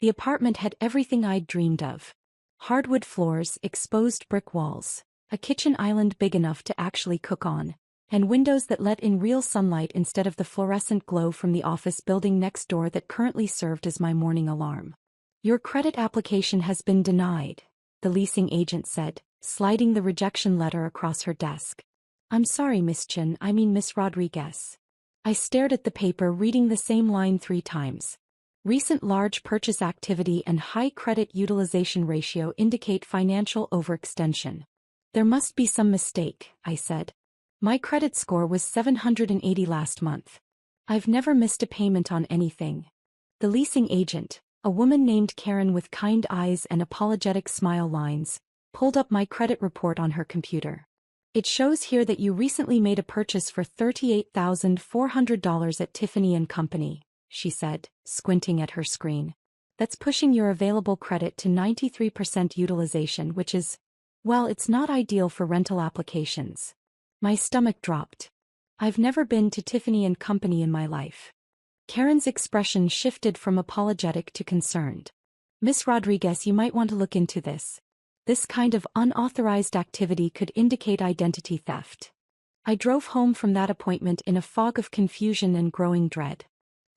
The apartment had everything I'd dreamed of. Hardwood floors, exposed brick walls, a kitchen island big enough to actually cook on, and windows that let in real sunlight instead of the fluorescent glow from the office building next door that currently served as my morning alarm. "Your credit application has been denied," the leasing agent said, sliding the rejection letter across her desk. "I'm sorry, Miss Chen, I mean Miss Rodriguez." I stared at the paper, reading the same line 3 times. Recent large purchase activity and high credit utilization ratio indicate financial overextension. "There must be some mistake," I said. "My credit score was 780 last month. I've never missed a payment on anything." The leasing agent, a woman named Karen with kind eyes and apologetic smile lines, pulled up my credit report on her computer. "It shows here that you recently made a purchase for $38,400 at Tiffany & Company," she said, squinting at her screen. "That's pushing your available credit to 93% utilization, which is, well, it's not ideal for rental applications." My stomach dropped. I've never been to Tiffany & Company in my life. Karen's expression shifted from apologetic to concerned. "Miss Rodriguez, you might want to look into this. This kind of unauthorized activity could indicate identity theft." I drove home from that appointment in a fog of confusion and growing dread.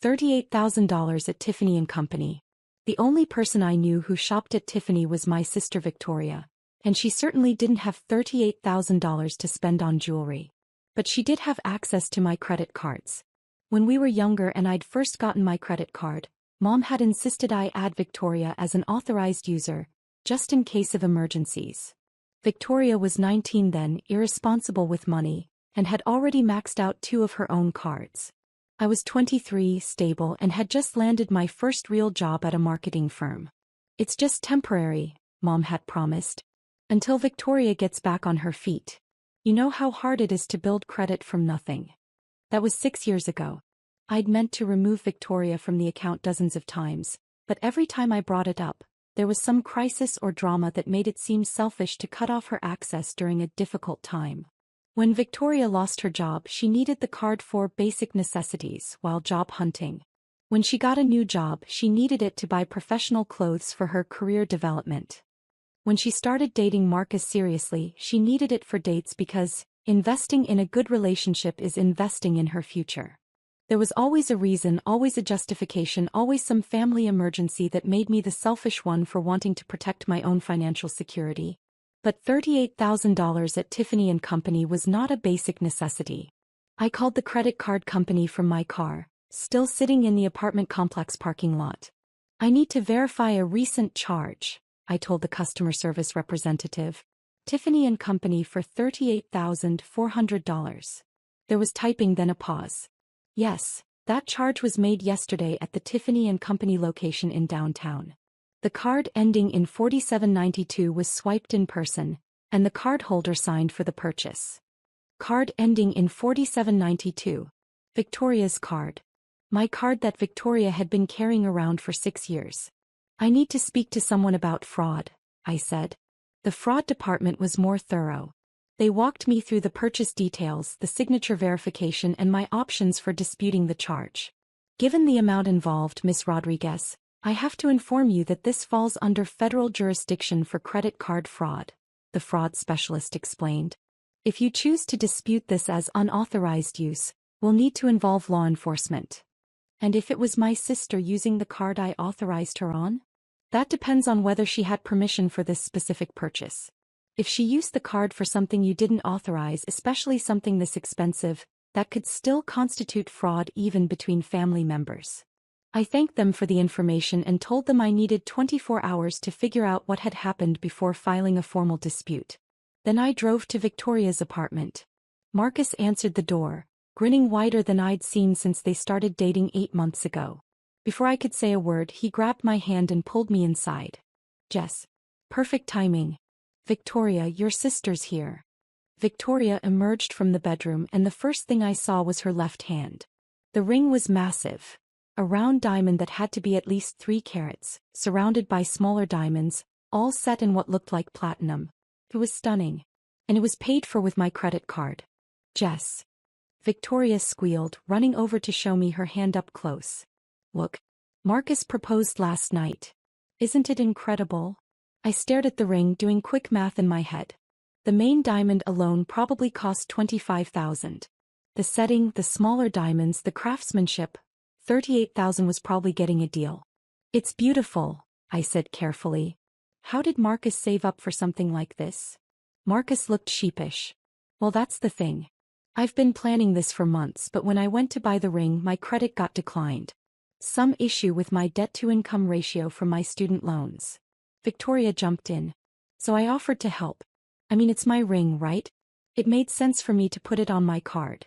$38,000 at Tiffany & Company. The only person I knew who shopped at Tiffany was my sister Victoria, and she certainly didn't have $38,000 to spend on jewelry. But she did have access to my credit cards. When we were younger and I'd first gotten my credit card, Mom had insisted I add Victoria as an authorized user, just in case of emergencies. Victoria was 19 then, irresponsible with money, and had already maxed out 2 of her own cards. I was 23, stable, and had just landed my first real job at a marketing firm. "It's just temporary," Mom had promised, "until Victoria gets back on her feet. You know how hard it is to build credit from nothing." That was 6 years ago. I'd meant to remove Victoria from the account dozens of times, but every time I brought it up, there was some crisis or drama that made it seem selfish to cut off her access during a difficult time. When Victoria lost her job, she needed the card for basic necessities while job hunting. When she got a new job, she needed it to buy professional clothes for her career development. When she started dating Marcus seriously, she needed it for dates because investing in a good relationship is investing in her future. There was always a reason, always a justification, always some family emergency that made me the selfish one for wanting to protect my own financial security. But $38,000 at Tiffany & Company was not a basic necessity. I called the credit card company from my car, still sitting in the apartment complex parking lot. "I need to verify a recent charge," I told the customer service representative. "Tiffany & Company for $38,400. There was typing, then a pause. "Yes, that charge was made yesterday at the Tiffany & Company location in downtown." The card ending in 4792 was swiped in person, and the cardholder signed for the purchase. Card ending in 4792. Victoria's card. My card that Victoria had been carrying around for 6 years. "I need to speak to someone about fraud," I said. The fraud department was more thorough. They walked me through the purchase details, the signature verification, and my options for disputing the charge. "Given the amount involved, Miss Rodriguez, I have to inform you that this falls under federal jurisdiction for credit card fraud," the fraud specialist explained. "If you choose to dispute this as unauthorized use, we'll need to involve law enforcement." "And if it was my sister using the card I authorized her on?" "That depends on whether she had permission for this specific purchase. If she used the card for something you didn't authorize, especially something this expensive, that could still constitute fraud even between family members." I thanked them for the information and told them I needed 24 hours to figure out what had happened before filing a formal dispute. Then I drove to Victoria's apartment. Marcus answered the door, grinning wider than I'd seen since they started dating 8 months ago. Before I could say a word, he grabbed my hand and pulled me inside. "Jess. Perfect timing. Victoria, your sister's here." Victoria emerged from the bedroom, and the first thing I saw was her left hand. The ring was massive. A round diamond that had to be at least 3 carats, surrounded by smaller diamonds, all set in what looked like platinum. It was stunning. And it was paid for with my credit card. "Jess." Victoria squealed, running over to show me her hand up close. "Look. Marcus proposed last night. Isn't it incredible? I stared at the ring, doing quick math in my head. The main diamond alone probably cost $25,000. The setting, the smaller diamonds, the craftsmanship. $38,000 was probably getting a deal. It's beautiful, I said carefully. How did Marcus save up for something like this? Marcus looked sheepish. Well, that's the thing. I've been planning this for months, but when I went to buy the ring, my credit got declined. Some issue with my debt-to-income ratio from my student loans. Victoria jumped in. So I offered to help. I mean, it's my ring, right? It made sense for me to put it on my card.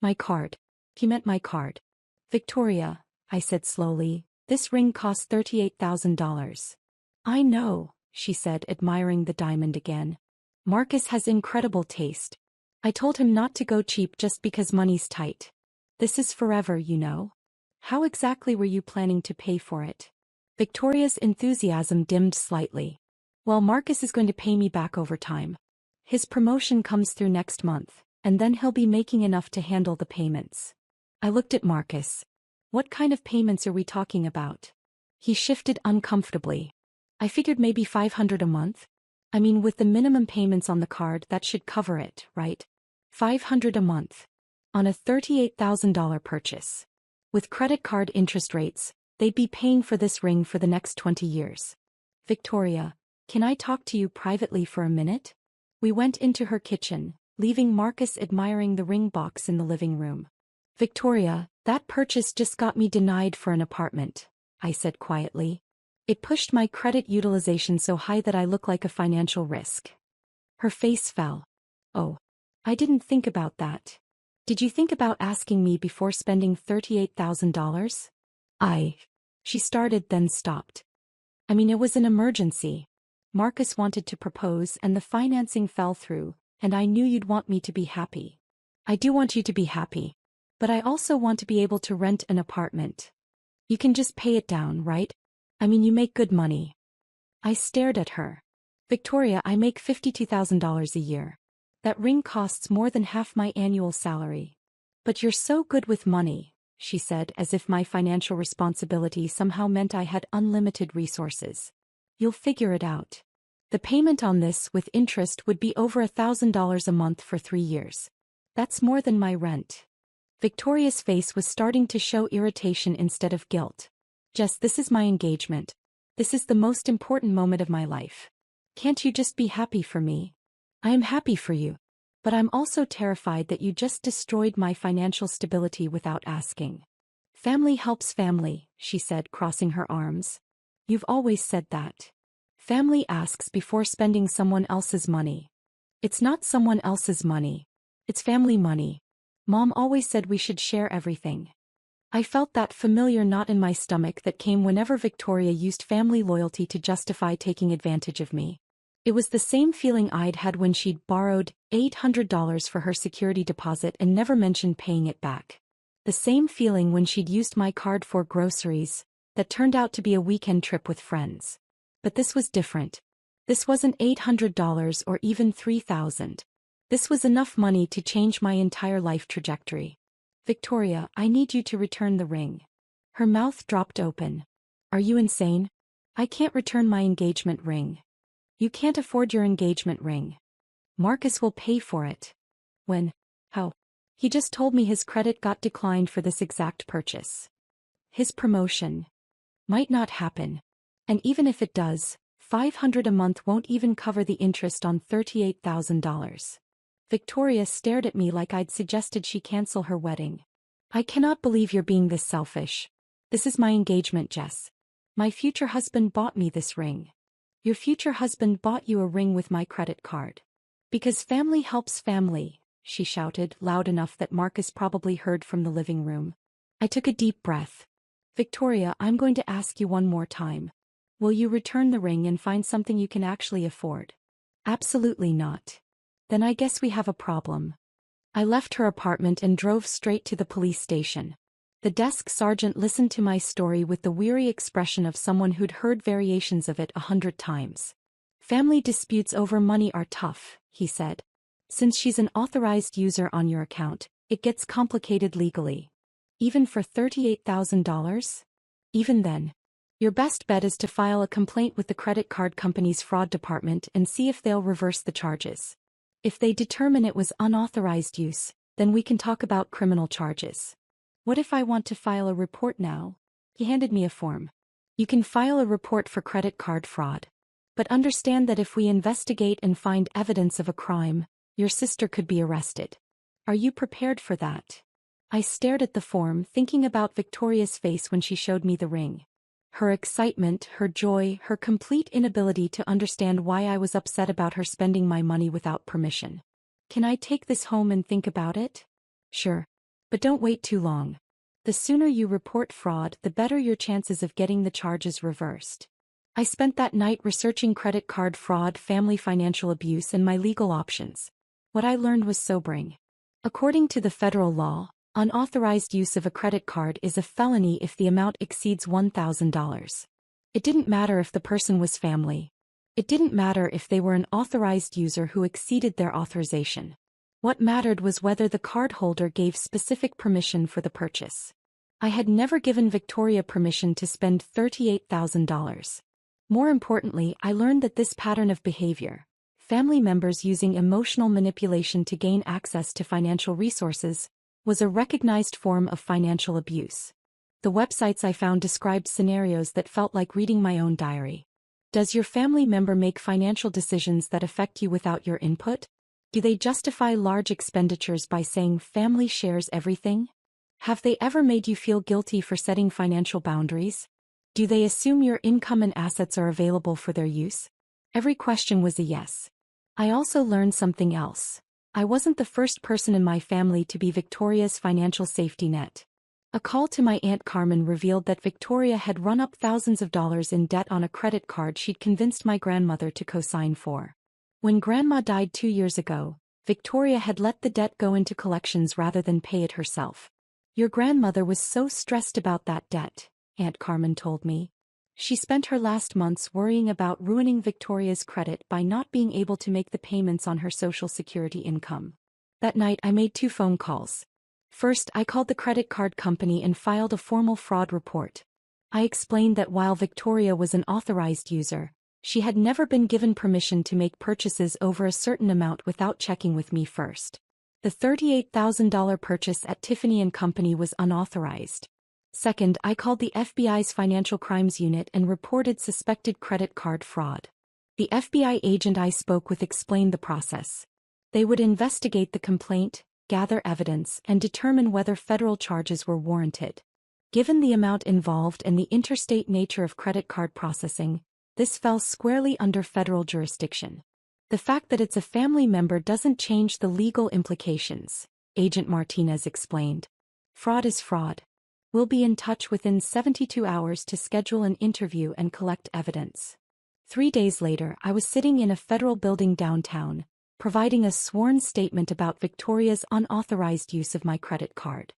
My card. He meant my card. Victoria, I said slowly, this ring costs $38,000. I know, she said, admiring the diamond again. Marcus has incredible taste. I told him not to go cheap just because money's tight. This is forever, you know. How exactly were you planning to pay for it? Victoria's enthusiasm dimmed slightly. Well, Marcus is going to pay me back over time. His promotion comes through next month, and then he'll be making enough to handle the payments. I looked at Marcus. What kind of payments are we talking about? He shifted uncomfortably. I figured maybe $500 a month. I mean, with the minimum payments on the card, that should cover it, right? $500 a month. On a $38,000 purchase. With credit card interest rates, they'd be paying for this ring for the next 20 years. Victoria, can I talk to you privately for a minute? We went into her kitchen, leaving Marcus admiring the ring box in the living room. Victoria, that purchase just got me denied for an apartment, I said quietly. It pushed my credit utilization so high that I look like a financial risk. Her face fell. Oh, I didn't think about that. Did you think about asking me before spending $38,000? She started then stopped. I mean, it was an emergency. Marcus wanted to propose and the financing fell through, and I knew you'd want me to be happy. I do want you to be happy. But I also want to be able to rent an apartment. You can just pay it down, right? I mean, you make good money. I stared at her. Victoria, I make $52,000 a year. That ring costs more than half my annual salary. But you're so good with money, she said, as if my financial responsibility somehow meant I had unlimited resources. You'll figure it out. The payment on this with interest would be over $1,000 a month for 3 years. That's more than my rent. Victoria's face was starting to show irritation instead of guilt. Jess, this is my engagement. This is the most important moment of my life. Can't you just be happy for me? I am happy for you. But I'm also terrified that you just destroyed my financial stability without asking. Family helps family, she said, crossing her arms. You've always said that. Family asks before spending someone else's money. It's not someone else's money. It's family money. Mom always said we should share everything. I felt that familiar knot in my stomach that came whenever Victoria used family loyalty to justify taking advantage of me. It was the same feeling I'd had when she'd borrowed $800 for her security deposit and never mentioned paying it back. The same feeling when she'd used my card for groceries, that turned out to be a weekend trip with friends. But this was different. This wasn't $800 or even $3,000. This was enough money to change my entire life trajectory. Victoria, I need you to return the ring. Her mouth dropped open. Are you insane? I can't return my engagement ring. You can't afford your engagement ring. Marcus will pay for it. When? How? He just told me his credit got declined for this exact purchase. His promotion might not happen. And even if it does, $500 a month won't even cover the interest on $38,000. Victoria stared at me like I'd suggested she cancel her wedding. I cannot believe you're being this selfish. This is my engagement, Jess. My future husband bought me this ring. Your future husband bought you a ring with my credit card. Because family helps family, she shouted, loud enough that Marcus probably heard from the living room. I took a deep breath. Victoria, I'm going to ask you one more time. Will you return the ring and find something you can actually afford? Absolutely not. Then I guess we have a problem. I left her apartment and drove straight to the police station. The desk sergeant listened to my story with the weary expression of someone who'd heard variations of it 100 times. Family disputes over money are tough, he said. Since she's an authorized user on your account, it gets complicated legally. Even for $38,000? Even then. Your best bet is to file a complaint with the credit card company's fraud department and see if they'll reverse the charges. If they determine it was unauthorized use, then we can talk about criminal charges. What if I want to file a report now? He handed me a form. You can file a report for credit card fraud. But understand that if we investigate and find evidence of a crime, your sister could be arrested. Are you prepared for that? I stared at the form, thinking about Victoria's face when she showed me the ring. Her excitement, her joy, her complete inability to understand why I was upset about her spending my money without permission. Can I take this home and think about it? Sure. But don't wait too long. The sooner you report fraud, the better your chances of getting the charges reversed. I spent that night researching credit card fraud, family financial abuse, and my legal options. What I learned was sobering. According to the federal law, unauthorized use of a credit card is a felony if the amount exceeds $1,000. It didn't matter if the person was family. It didn't matter if they were an authorized user who exceeded their authorization. What mattered was whether the cardholder gave specific permission for the purchase. I had never given Victoria permission to spend $38,000. More importantly, I learned that this pattern of behavior, family members using emotional manipulation to gain access to financial resources, was a recognized form of financial abuse. The websites I found described scenarios that felt like reading my own diary. Does your family member make financial decisions that affect you without your input? Do they justify large expenditures by saying family shares everything? Have they ever made you feel guilty for setting financial boundaries? Do they assume your income and assets are available for their use? Every question was a yes. I also learned something else. I wasn't the first person in my family to be Victoria's financial safety net. A call to my Aunt Carmen revealed that Victoria had run up thousands of dollars in debt on a credit card she'd convinced my grandmother to co-sign for. When Grandma died 2 years ago, Victoria had let the debt go into collections rather than pay it herself. Your grandmother was so stressed about that debt, Aunt Carmen told me. She spent her last months worrying about ruining Victoria's credit by not being able to make the payments on her Social Security income. That night I made 2 phone calls. First, I called the credit card company and filed a formal fraud report. I explained that while Victoria was an authorized user, she had never been given permission to make purchases over a certain amount without checking with me first. The $38,000 purchase at Tiffany & Company was unauthorized. Second, I called the FBI's Financial Crimes Unit and reported suspected credit card fraud. The FBI agent I spoke with explained the process. They would investigate the complaint, gather evidence, and determine whether federal charges were warranted. Given the amount involved and the interstate nature of credit card processing, this fell squarely under federal jurisdiction. The fact that it's a family member doesn't change the legal implications, Agent Martinez explained. Fraud is fraud. We'll be in touch within 72 hours to schedule an interview and collect evidence. 3 days later, I was sitting in a federal building downtown, providing a sworn statement about Victoria's unauthorized use of my credit card.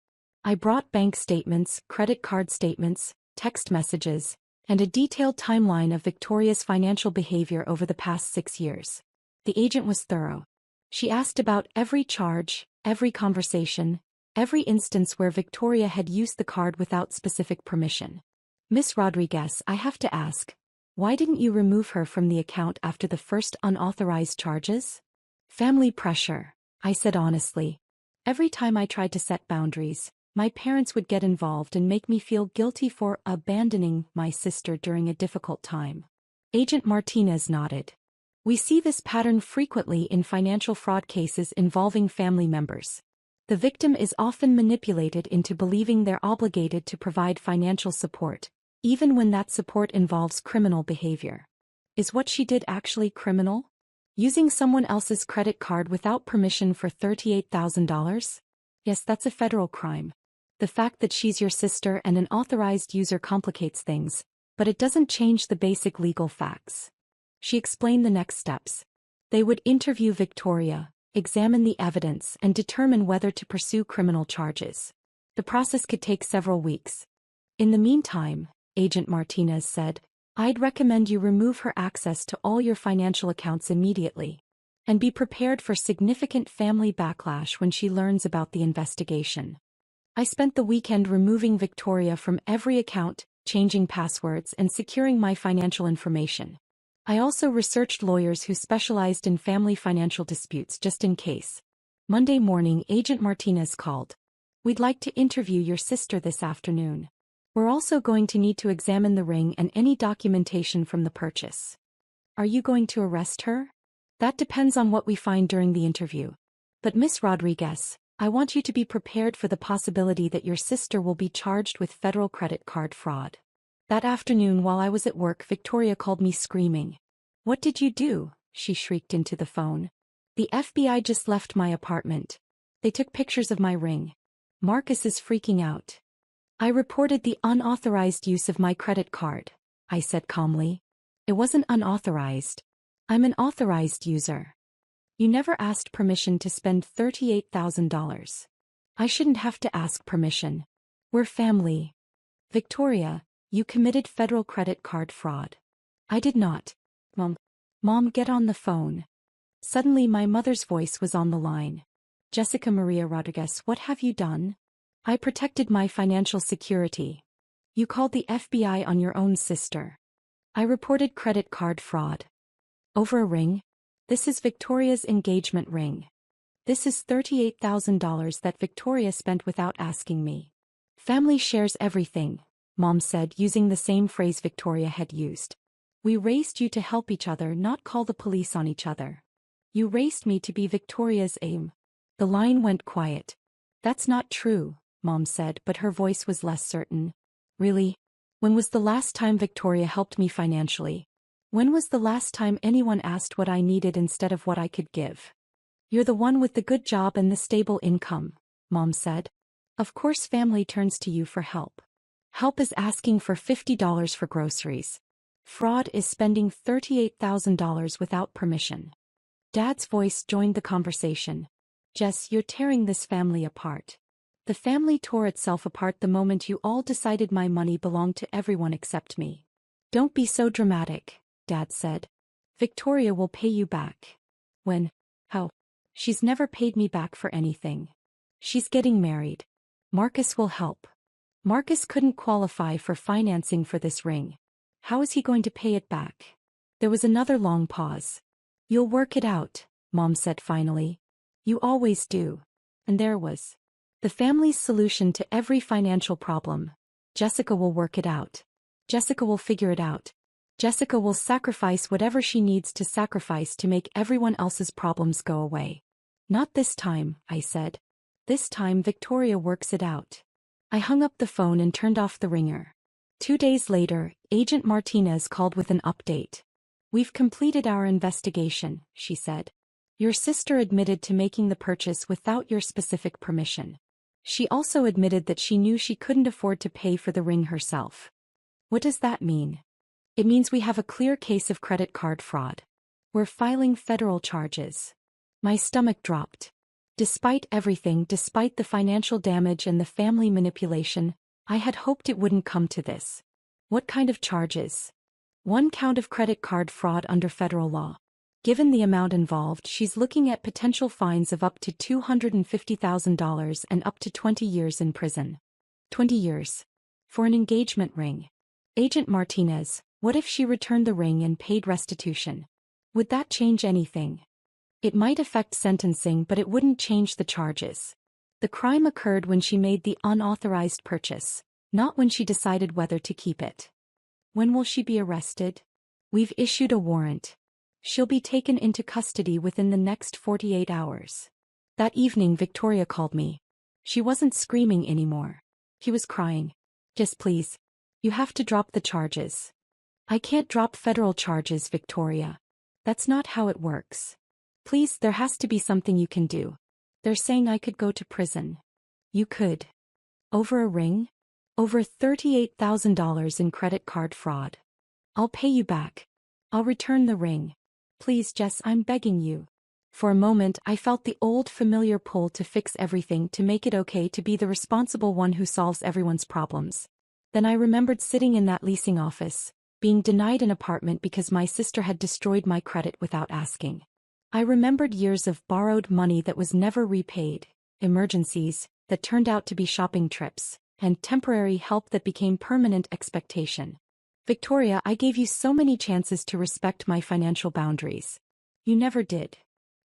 I brought bank statements, credit card statements, text messages, and a detailed timeline of Victoria's financial behavior over the past 6 years. The agent was thorough. She asked about every charge, every conversation, every instance where Victoria had used the card without specific permission. Miss Rodriguez, I have to ask, why didn't you remove her from the account after the first unauthorized charges? Family pressure, I said honestly. Every time I tried to set boundaries, my parents would get involved and make me feel guilty for abandoning my sister during a difficult time. Agent Martinez nodded. We see this pattern frequently in financial fraud cases involving family members. The victim is often manipulated into believing they're obligated to provide financial support, even when that support involves criminal behavior. Is what she did actually criminal? Using someone else's credit card without permission for $38,000? Yes, that's a federal crime. The fact that she's your sister and an authorized user complicates things, but it doesn't change the basic legal facts. She explained the next steps. They would interview Victoria, examine the evidence, and determine whether to pursue criminal charges. The process could take several weeks. In the meantime, Agent Martinez said, I'd recommend you remove her access to all your financial accounts immediately. And be prepared for significant family backlash when she learns about the investigation. I spent the weekend removing Victoria from every account, changing passwords and securing my financial information. I also researched lawyers who specialized in family financial disputes just in case. Monday morning, Agent Martinez called. We'd like to interview your sister this afternoon. We're also going to need to examine the ring and any documentation from the purchase. Are you going to arrest her? That depends on what we find during the interview. But Miss Rodriguez, I want you to be prepared for the possibility that your sister will be charged with federal credit card fraud. That afternoon while I was at work, Victoria called me screaming. What did you do? She shrieked into the phone. The FBI just left my apartment. They took pictures of my ring. Marcus is freaking out. I reported the unauthorized use of my credit card, I said calmly. It wasn't unauthorized. I'm an authorized user. You never asked permission to spend $38,000. I shouldn't have to ask permission. We're family. Victoria, you committed federal credit card fraud. I did not. Mom, get on the phone. Suddenly my mother's voice was on the line. Jessica Maria Rodriguez, what have you done? I protected my financial security. You called the FBI on your own sister. I reported credit card fraud. Over a ring? This is Victoria's engagement ring. This is $38,000 that Victoria spent without asking me. Family shares everything, Mom said, using the same phrase Victoria had used. We raised you to help each other, not call the police on each other. You raised me to be Victoria's aim. The line went quiet. That's not true, Mom said, but her voice was less certain. Really? When was the last time Victoria helped me financially? When was the last time anyone asked what I needed instead of what I could give? You're the one with the good job and the stable income, Mom said. Of course family turns to you for help. Help is asking for $50 for groceries. Fraud is spending $38,000 without permission. Dad's voice joined the conversation. Jess, you're tearing this family apart. The family tore itself apart the moment you all decided my money belonged to everyone except me. Don't be so dramatic, Dad said. Victoria will pay you back. When? How? She's never paid me back for anything. She's getting married. Marcus will help. Marcus couldn't qualify for financing for this ring. How is he going to pay it back? There was another long pause. You'll work it out, Mom said finally. You always do. And there was the family's solution to every financial problem. Jessica will work it out. Jessica will figure it out. Jessica will sacrifice whatever she needs to sacrifice to make everyone else's problems go away. Not this time, I said. This time Victoria works it out. I hung up the phone and turned off the ringer. 2 days later, Agent Martinez called with an update. We've completed our investigation, she said. Your sister admitted to making the purchase without your specific permission. She also admitted that she knew she couldn't afford to pay for the ring herself. What does that mean? It means we have a clear case of credit card fraud. We're filing federal charges. My stomach dropped. Despite everything, despite the financial damage and the family manipulation, I had hoped it wouldn't come to this. What kind of charges? 1 count of credit card fraud under federal law. Given the amount involved, she's looking at potential fines of up to $250,000 and up to 20 years in prison. 20 years. For an engagement ring. Agent Martinez, what if she returned the ring and paid restitution? Would that change anything? It might affect sentencing, but it wouldn't change the charges. The crime occurred when she made the unauthorized purchase, not when she decided whether to keep it. When will she be arrested? We've issued a warrant. She'll be taken into custody within the next 48 hours. That evening Victoria called me. She wasn't screaming anymore. She was crying. Just please. You have to drop the charges. I can't drop federal charges, Victoria. That's not how it works. Please, there has to be something you can do. They're saying I could go to prison. You could. Over a ring? Over $38,000 in credit card fraud. I'll pay you back. I'll return the ring. Please, Jess, I'm begging you. For a moment, I felt the old familiar pull to fix everything, to make it okay, to be the responsible one who solves everyone's problems. Then I remembered sitting in that leasing office, being denied an apartment because my sister had destroyed my credit without asking. I remembered years of borrowed money that was never repaid, emergencies that turned out to be shopping trips, and temporary help that became permanent expectation. Victoria, I gave you so many chances to respect my financial boundaries. You never did.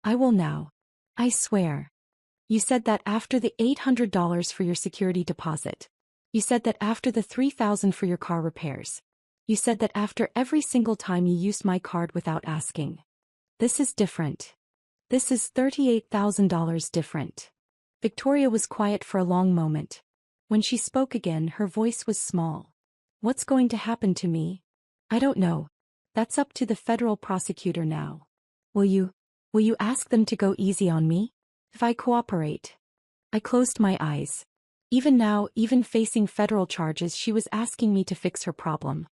I will now. I swear. You said that after the $800 for your security deposit. You said that after the $3,000 for your car repairs. You said that after every single time you used my card without asking. This is different. This is $38,000 different. Victoria was quiet for a long moment. When she spoke again, her voice was small. What's going to happen to me? I don't know. That's up to the federal prosecutor now. Will you ask them to go easy on me? If I cooperate. I closed my eyes. Even now, even facing federal charges, she was asking me to fix her problem.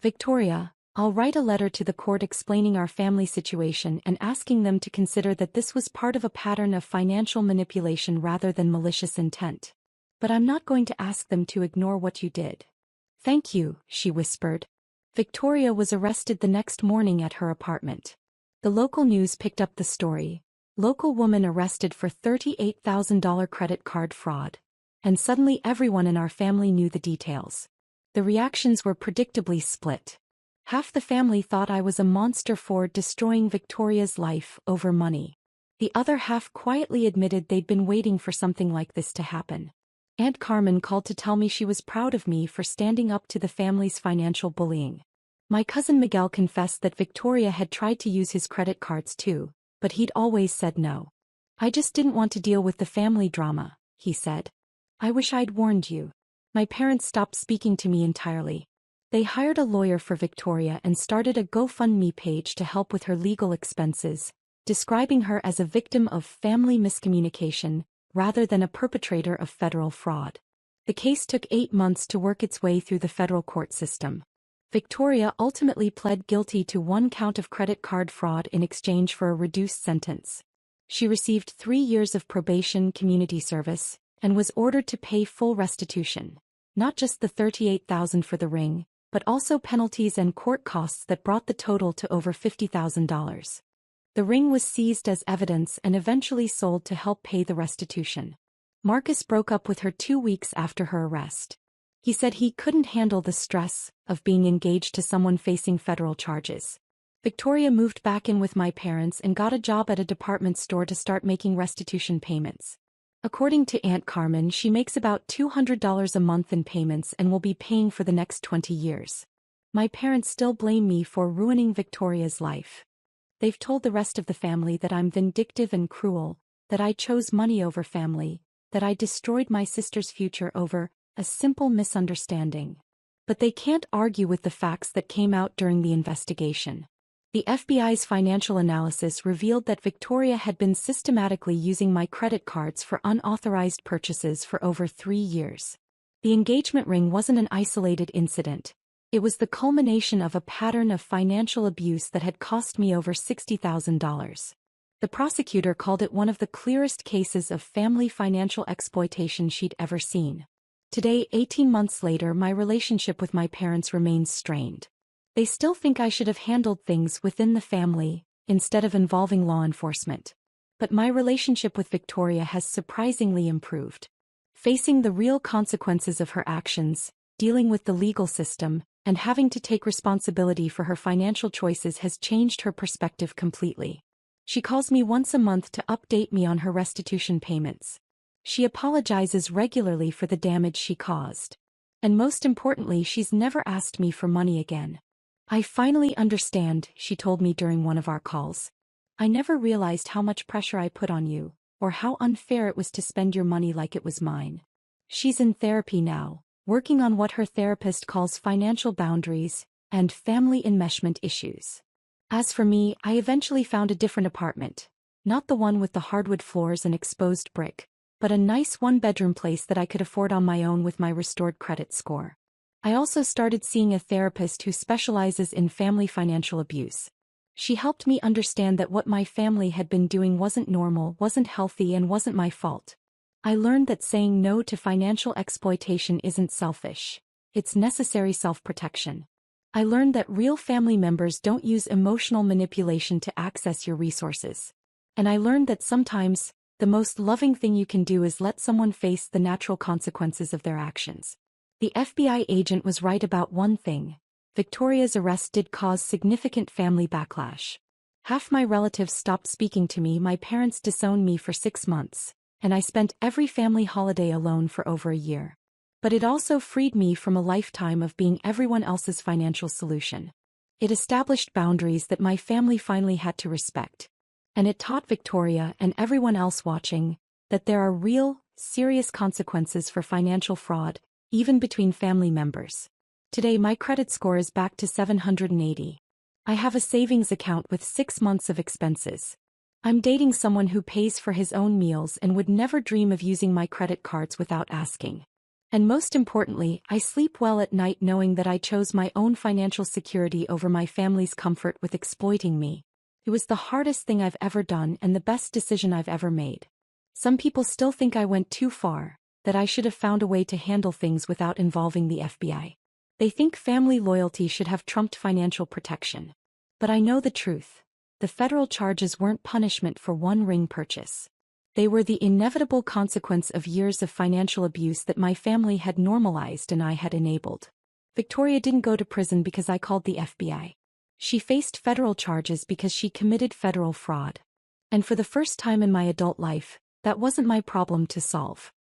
Victoria, I'll write a letter to the court explaining our family situation and asking them to consider that this was part of a pattern of financial manipulation rather than malicious intent. But I'm not going to ask them to ignore what you did. Thank you, she whispered. Victoria was arrested the next morning at her apartment. The local news picked up the story. Local woman arrested for $38,000 credit card fraud. And suddenly everyone in our family knew the details. The reactions were predictably split. Half the family thought I was a monster for destroying Victoria's life over money. The other half quietly admitted they'd been waiting for something like this to happen. Aunt Carmen called to tell me she was proud of me for standing up to the family's financial bullying. My cousin Miguel confessed that Victoria had tried to use his credit cards too, but he'd always said no. I just didn't want to deal with the family drama, he said. I wish I'd warned you. My parents stopped speaking to me entirely. They hired a lawyer for Victoria and started a GoFundMe page to help with her legal expenses, describing her as a victim of family miscommunication rather than a perpetrator of federal fraud. The case took 8 months to work its way through the federal court system. Victoria ultimately pled guilty to 1 count of credit card fraud in exchange for a reduced sentence. She received 3 years of probation community service and was ordered to pay full restitution, not just the $38,000 for the ring, but also penalties and court costs that brought the total to over $50,000. The ring was seized as evidence and eventually sold to help pay the restitution. Marcus broke up with her 2 weeks after her arrest. He said he couldn't handle the stress of being engaged to someone facing federal charges. Victoria moved back in with my parents and got a job at a department store to start making restitution payments. According to Aunt Carmen, she makes about $200 a month in payments and will be paying for the next 20 years. My parents still blame me for ruining Victoria's life. They've told the rest of the family that I'm vindictive and cruel, that I chose money over family, that I destroyed my sister's future over a simple misunderstanding. But they can't argue with the facts that came out during the investigation. The FBI's financial analysis revealed that Victoria had been systematically using my credit cards for unauthorized purchases for over 3 years. The engagement ring wasn't an isolated incident. It was the culmination of a pattern of financial abuse that had cost me over $60,000. The prosecutor called it one of the clearest cases of family financial exploitation she'd ever seen. Today, 18 months later, my relationship with my parents remains strained. They still think I should have handled things within the family, instead of involving law enforcement. But my relationship with Victoria has surprisingly improved. Facing the real consequences of her actions, dealing with the legal system, and having to take responsibility for her financial choices has changed her perspective completely. She calls me once a month to update me on her restitution payments. She apologizes regularly for the damage she caused. And most importantly, she's never asked me for money again. I finally understand, she told me during one of our calls. I never realized how much pressure I put on you, or how unfair it was to spend your money like it was mine. She's in therapy now, working on what her therapist calls financial boundaries and family enmeshment issues. As for me, I eventually found a different apartment, not the one with the hardwood floors and exposed brick, but a nice one-bedroom place that I could afford on my own with my restored credit score. I also started seeing a therapist who specializes in family financial abuse. She helped me understand that what my family had been doing wasn't normal, wasn't healthy, and wasn't my fault. I learned that saying no to financial exploitation isn't selfish. It's necessary self-protection. I learned that real family members don't use emotional manipulation to access your resources. And I learned that sometimes, The most loving thing you can do is let someone face the natural consequences of their actions. The FBI agent was right about one thing. Victoria's arrest did cause significant family backlash. Half my relatives stopped speaking to me, my parents disowned me for 6 months, and I spent every family holiday alone for over a year. But it also freed me from a lifetime of being everyone else's financial solution. It established boundaries that my family finally had to respect. And it taught Victoria and everyone else watching that there are real, serious consequences for financial fraud, even between family members. Today my credit score is back to 780. I have a savings account with 6 months of expenses. I'm dating someone who pays for his own meals and would never dream of using my credit cards without asking. And most importantly, I sleep well at night knowing that I chose my own financial security over my family's comfort with exploiting me. It was the hardest thing I've ever done and the best decision I've ever made. Some people still think I went too far, that I should have found a way to handle things without involving the FBI. They think family loyalty should have trumped financial protection. But I know the truth. The federal charges weren't punishment for one ring purchase. They were the inevitable consequence of years of financial abuse that my family had normalized and I had enabled. Victoria didn't go to prison because I called the FBI. She faced federal charges because she committed federal fraud. And for the first time in my adult life, that wasn't my problem to solve.